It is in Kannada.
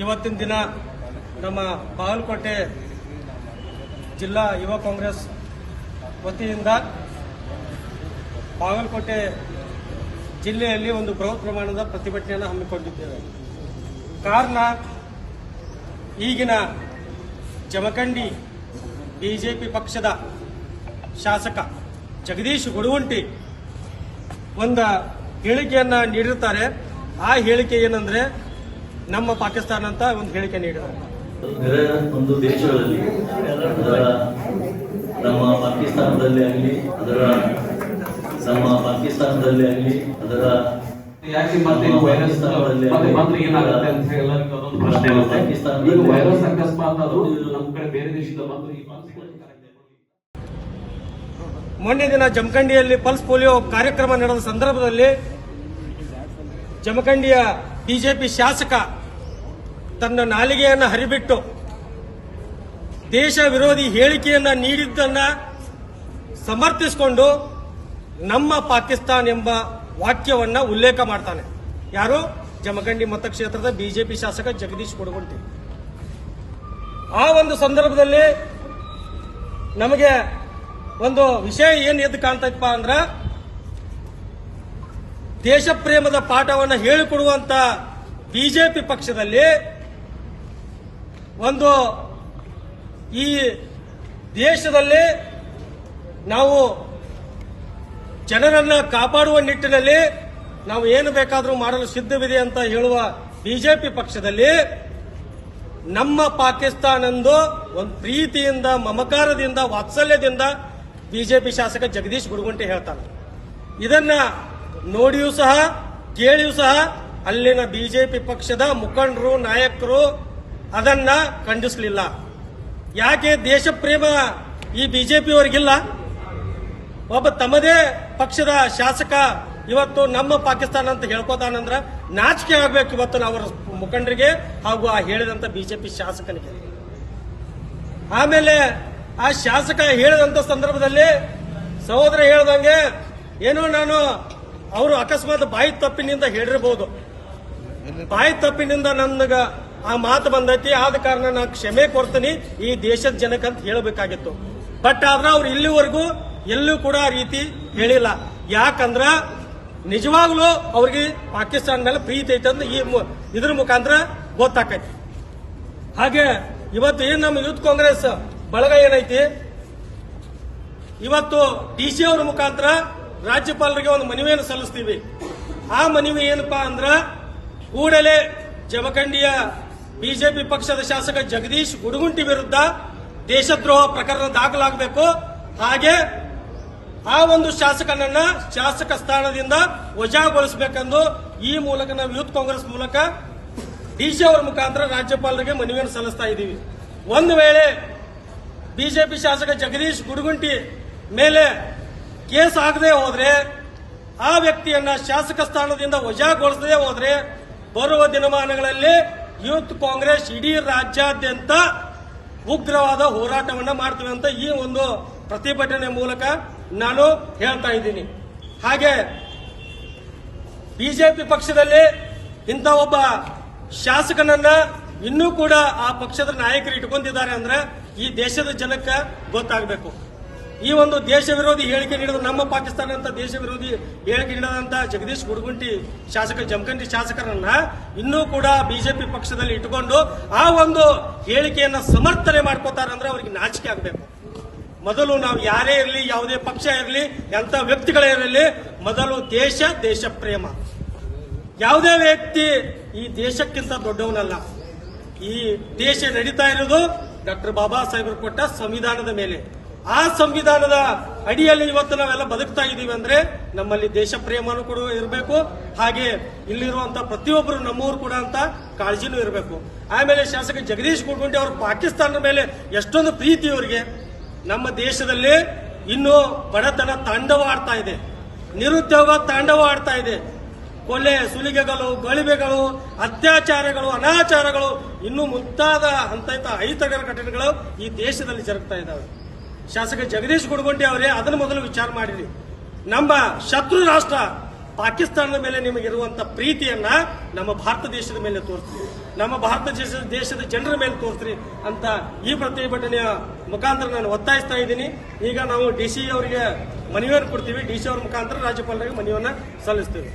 ಇವತ್ತಿನ ದಿನ ನಮ್ಮ ಬಾಗಲಕೋಟೆ ಜಿಲ್ಲಾ ಯುವ ಕಾಂಗ್ರೆಸ್ ವತಿಯಿಂದ ಬಾಗಲಕೋಟೆ ಜಿಲ್ಲೆಯಲ್ಲಿ ಒಂದು ಬೃಹತ್ ಪ್ರಮಾಣದ ಪ್ರತಿಭಟನೆಯನ್ನು ಹಮ್ಮಿಕೊಂಡಿದ್ದೇವೆ. ಕಾರಣ ಈಗಿನ ಜಮಖಂಡಿ ಬಿಜೆಪಿ ಪಕ್ಷದ ಶಾಸಕ ಜಗದೀಶ್ ಗುಡಗುಂಟಿ ಒಂದು ಹೇಳಿಕೆಯನ್ನ ನೀಡಿರ್ತಾರೆ. ಆ ಹೇಳಿಕೆ ಏನಂದ್ರೆ ನಮ್ಮ ಪಾಕಿಸ್ತಾನ ಅಂತ ಒಂದು ಹೇಳಿಕೆ ನೀಡಿದ್ದಾರೆ. ಒಂದು ದೇಶಗಳಲ್ಲಿ ನಮ್ಮ ಪಾಕಿಸ್ತಾನದಲ್ಲಿ ಆಗಲಿ ನಮ್ಮ ಪಾಕಿಸ್ತಾನದಲ್ಲಿ ಆಗಲಿ ಅದರ ಯಾಕೆ ಮತ್ತೆ ವೈರಸ್ ಮಾತ್ರ ಏನಾಗುತ್ತೆ ಅಂತ ಎಲ್ಲರಿಗೂ ಅದೊಂದು ಪ್ರಶ್ನೆ ಬರುತ್ತೆ. ವೈರಸ್ ಅಕಸ್ಮಾತ್ ಅದು ನಮ್ಮ ಕಡೆ ಬೇರೆ ದೇಶದ ಬಂದು ಈ ಮೊನ್ನೆ ದಿನ ಜಮಖಂಡಿಯಲ್ಲಿ ಪಲ್ಸ್ ಪೋಲಿಯೋ ಕಾರ್ಯಕ್ರಮ ನಡೆದ ಸಂದರ್ಭದಲ್ಲಿ ಜಮಖಂಡಿಯ ಬಿಜೆಪಿ ಶಾಸಕ ತನ್ನ ನಾಲಿಗೆಯನ್ನು ಹರಿಬಿಟ್ಟು ದೇಶ ವಿರೋಧಿ ಹೇಳಿಕೆಯನ್ನ ನೀಡಿದ್ದನ್ನ ಸಮರ್ಥಿಸಿಕೊಂಡು ನಮ್ಮ ಪಾಕಿಸ್ತಾನ ಎಂಬ ವಾಕ್ಯವನ್ನ ಉಲ್ಲೇಖ ಮಾಡ್ತಾನೆ. ಯಾರು? ಜಮಖಂಡಿ ಮತಕ್ಷೇತ್ರದ ಬಿಜೆಪಿ ಶಾಸಕ ಜಗದೀಶ್ ಗುಡಗುಂಟಿ. ಆ ಒಂದು ಸಂದರ್ಭದಲ್ಲಿ ನಮಗೆ ಒಂದು ವಿಷಯ ಏನ್ ಎದ್ದು ಕಾಣ್ತೈತಪ್ಪ ಅಂದ್ರ ದೇಶ ಪ್ರೇಮದ ಪಾಠವನ್ನು ಹೇಳಿಕೊಡುವಂತ ಬಿಜೆಪಿ ಪಕ್ಷದಲ್ಲಿ ಒಂದು ಈ ದೇಶದಲ್ಲಿ ನಾವು ಜನರನ್ನ ಕಾಪಾಡುವ ನಿಟ್ಟಿನಲ್ಲಿ ನಾವು ಏನು ಬೇಕಾದರೂ ಮಾಡಲು ಸಿದ್ಧವಿದೆ ಅಂತ ಹೇಳುವ ಬಿಜೆಪಿ ಪಕ್ಷದಲ್ಲಿ ನಮ್ಮ ಪಾಕಿಸ್ತಾನ ಎಂದು ಒಂದು ಪ್ರೀತಿಯಿಂದ, ಮಮಕಾರದಿಂದ, ವಾತ್ಸಲ್ಯದಿಂದ ಬಿಜೆಪಿ ಶಾಸಕ ಜಗದೀಶ್ ಗುಡಗುಂಟಿ ಹೇಳ್ತಾನೆ. ಇದನ್ನ ನೋಡಿಯೂ ಸಹ ಕೇಳಿಯೂ ಸಹ ಅಲ್ಲಿನ ಬಿಜೆಪಿ ಪಕ್ಷದ ಮುಖಂಡರು, ನಾಯಕರು ಅದನ್ನ ಖಂಡಿಸಲಿಲ್ಲ. ಯಾಕೆ? ದೇಶ ಪ್ರೇಮ ಈ ಬಿಜೆಪಿಯವರಿಗಿಲ್ಲ. ಒಬ್ಬ ತಮ್ಮದೇ ಪಕ್ಷದ ಶಾಸಕ ಇವತ್ತು ನಮ್ಮ ಪಾಕಿಸ್ತಾನ ಅಂತ ಹೇಳ್ಕೋತಾನಂದ್ರ ನಾಚಿಕೆ ಆಗ್ಬೇಕು ಇವತ್ತು ಅವರ ಮುಖಂಡರಿಗೆ ಹಾಗೂ ಆ ಹೇಳಿದಂತ ಬಿಜೆಪಿ ಶಾಸಕನಿಗೆ. ಆಮೇಲೆ ಆ ಶಾಸಕ ಹೇಳಿದಂತ ಸಂದರ್ಭದಲ್ಲಿ ಸಹೋದರ ಹೇಳ್ದಂಗೆ ಏನೋ ನಾನು ಅವರು ಅಕಸ್ಮಾತ್ ಬಾಯಿ ತಪ್ಪಿನಿಂದ ಹೇಳಿರಬಹುದು. ಬಾಯಿ ತಪ್ಪಿನಿಂದ ನನಗ ಆ ಮಾತು ಬಂದೈತಿ, ಆದ ಕಾರಣ ನಾನು ಕ್ಷಮೆ ಕೊಡ್ತೀನಿ ಈ ದೇಶದ ಜನಕ್ಕಂತ ಹೇಳಬೇಕಾಗಿತ್ತು. ಬಟ್ ಆದ್ರೆ ಅವ್ರು ಇಲ್ಲಿವರೆಗೂ ಎಲ್ಲೂ ಕೂಡ ಆ ರೀತಿ ಹೇಳಿಲ್ಲ. ಯಾಕಂದ್ರ ನಿಜವಾಗ್ಲೂ ಅವ್ರಿಗೆ ಪಾಕಿಸ್ತಾನ ಮೇಲೆ ಪ್ರೀತಿ ಐತೆ ಅಂತ ಇದ್ರ ಮುಖಾಂತರ ಗೊತ್ತಾಕೈತಿ. ಹಾಗೆ ಇವತ್ತು ಏನ್ ನಮ್ಮ ಯೂತ್ ಕಾಂಗ್ರೆಸ್ ಬಳಗ ಏನೈತಿ, ಇವತ್ತು ಡಿಸಿ ಅವರ ಮುಖಾಂತರ ರಾಜ್ಯಪಾಲರಿಗೆ ಒಂದು ಮನವಿಯನ್ನು ಸಲ್ಲಿಸ್ತೀವಿ. ಆ ಮನವಿ ಏನಪ್ಪಾ ಅಂದ್ರ ಕೂಡಲೇ ಜಮಖಂಡಿಯ ಬಿಜೆಪಿ ಪಕ್ಷದ ಶಾಸಕ ಜಗದೀಶ್ ಗುಡಗುಂಟಿ ವಿರುದ್ಧ ದೇಶದ್ರೋಹ ಪ್ರಕರಣ ದಾಖಲಾಗಬೇಕು. ಹಾಗೆ ಆ ಒಂದು ಶಾಸಕನನ್ನ ಶಾಸಕ ಸ್ಥಾನದಿಂದ ವಜಾಗೊಳಿಸಬೇಕೆಂದು ಈ ಮೂಲಕ ನಾವು ಯೂತ್ ಕಾಂಗ್ರೆಸ್ ಮೂಲಕ ಡಿಸಿ ಅವರ ಮುಖಾಂತರ ರಾಜ್ಯಪಾಲರಿಗೆ ಮನವಿಯನ್ನು ಸಲ್ಲಿಸ್ತಾ ಇದ್ದೀವಿ. ಒಂದು ವೇಳೆ ಬಿಜೆಪಿ ಶಾಸಕ ಜಗದೀಶ್ ಗುಡಗುಂಟಿ ಮೇಲೆ ಕೇಸ್ ಆಗದೆ ಹೋದ್ರೆ, ಆ ವ್ಯಕ್ತಿಯನ್ನ ಶಾಸಕ ಸ್ಥಾನದಿಂದ ವಜಾಗೊಳಿಸದೆ ಹೋದ್ರೆ ಬರುವ ದಿನಮಾನಗಳಲ್ಲಿ ಯೂತ್ ಕಾಂಗ್ರೆಸ್ ಇಡೀ ರಾಜ್ಯಾದ್ಯಂತ ಉಗ್ರವಾದ ಹೋರಾಟವನ್ನ ಮಾಡ್ತೀವಿ ಅಂತ ಈ ಒಂದು ಪ್ರತಿಭಟನೆ ಮೂಲಕ ನಾನು ಹೇಳ್ತಾ ಇದ್ದೀನಿ. ಹಾಗೆ ಬಿಜೆಪಿ ಪಕ್ಷದಲ್ಲಿ ಇಂಥ ಒಬ್ಬ ಶಾಸಕನನ್ನ ಇನ್ನೂ ಕೂಡ ಆ ಪಕ್ಷದ ನಾಯಕರು ಇಟ್ಕೊಂಡಿದ್ದಾರೆ ಅಂದ್ರೆ ಈ ದೇಶದ ಜನಕ್ಕೆ ಗೊತ್ತಾಗಬೇಕು. ಈ ಒಂದು ದೇಶ ವಿರೋಧಿ ಹೇಳಿಕೆ ನೀಡಿದ ನಮ್ಮ ಪಾಕಿಸ್ತಾನ ಅಂತ ದೇಶ ವಿರೋಧಿ ಹೇಳಿಕೆ ನೀಡಿದಂತ ಜಗದೀಶ್ ಗುಡಗುಂಟಿ ಶಾಸಕ ಜಮಖಂಡಿ ಶಾಸಕರನ್ನ ಇನ್ನೂ ಕೂಡ ಬಿಜೆಪಿ ಪಕ್ಷದಲ್ಲಿ ಇಟ್ಟುಕೊಂಡು ಆ ಒಂದು ಹೇಳಿಕೆಯನ್ನ ಸಮರ್ಥನೆ ಮಾಡ್ಕೋತಾರೆ ಅಂದ್ರೆ ಅವರಿಗೆ ನಾಚಿಕೆ ಆಗಬೇಕು. ಮೊದಲು ನಾವು ಯಾರೇ ಇರಲಿ, ಯಾವುದೇ ಪಕ್ಷ ಇರಲಿ, ಎಂತ ವ್ಯಕ್ತಿಗಳೇ ಇರಲಿ, ಮೊದಲು ದೇಶ ಪ್ರೇಮ. ಯಾವುದೇ ವ್ಯಕ್ತಿ ಈ ದೇಶಕ್ಕಿಂತ ದೊಡ್ಡವನಲ್ಲ. ಈ ದೇಶ ನಡೀತಾ ಇರೋದು ಡಾಕ್ಟರ್ ಬಾಬಾ ಸಾಹೇಬರು ಕೊಟ್ಟ ಸಂವಿಧಾನದ ಮೇಲೆ. ಆ ಸಂವಿಧಾನದ ಅಡಿಯಲ್ಲಿ ಇವತ್ತು ನಾವೆಲ್ಲ ಬದುಕ್ತಾ ಇದೀವಿ ಅಂದ್ರೆ ನಮ್ಮಲ್ಲಿ ದೇಶ ಪ್ರೇಮನೂ ಕೂಡ ಇರಬೇಕು. ಹಾಗೆ ಇಲ್ಲಿರುವಂತಹ ಪ್ರತಿಯೊಬ್ಬರು ನಮ್ಮವರು ಕೂಡ ಅಂತ ಕಾಳಜಿನೂ ಇರಬೇಕು. ಆಮೇಲೆ ಶಾಸಕ ಜಗದೀಶ್ ಗುಡಗುಂಟಿ ಅವರು ಪಾಕಿಸ್ತಾನದ ಮೇಲೆ ಎಷ್ಟೊಂದು ಪ್ರೀತಿ ಇವರಿಗೆ. ನಮ್ಮ ದೇಶದಲ್ಲಿ ಇನ್ನೂ ಬಡತನ ತಾಂಡವಾಡ್ತಾ ಇದೆ, ನಿರುದ್ಯೋಗ ತಾಂಡವಾಡ್ತಾ ಇದೆ, ಕೊಲೆ, ಸುಲಿಗೆಗಳು, ಗಳಿಗೆಗಳು, ಅತ್ಯಾಚಾರಗಳು, ಅನಾಚಾರಗಳು ಇನ್ನೂ ಮುಂತಾದ ಹಂತ ಅಹಿತಕರ ಘಟನೆಗಳು ಈ ದೇಶದಲ್ಲಿ ಜರುಗ್ತಾ ಇದ್ದಾವೆ. ಶಾಸಕ ಜಗದೀಶ್ ಗುಡಗುಂಟಿ ಅವರೇ ಅದನ್ನು ಮೊದಲು ವಿಚಾರ ಮಾಡಿರಿ. ನಮ್ಮ ಶತ್ರು ರಾಷ್ಟ್ರ ಪಾಕಿಸ್ತಾನದ ಮೇಲೆ ನಿಮಗಿರುವಂತ ಪ್ರೀತಿಯನ್ನ ನಮ್ಮ ಭಾರತ ದೇಶದ ಮೇಲೆ ತೋರಿಸ್ತೀವಿ. ನಮ್ಮ ಭಾರತ ದೇಶದ ಜನರ ಮೇಲೆ ತೋರಿಸ್ರಿ ಅಂತ ಈ ಪ್ರತಿಭಟನೆಯ ಮುಖಾಂತರ ನಾನು ಒತ್ತಾಯಿಸ್ತಾ ಇದ್ದೀನಿ. ಈಗ ನಾವು DC ಅವರಿಗೆ ಮನವಿಯನ್ನು ಕೊಡ್ತೀವಿ. DC ಅವರ ಮುಖಾಂತರ ರಾಜ್ಯಪಾಲರಿಗೆ ಮನವಿಯನ್ನ ಸಲ್ಲಿಸ್ತೀವಿ.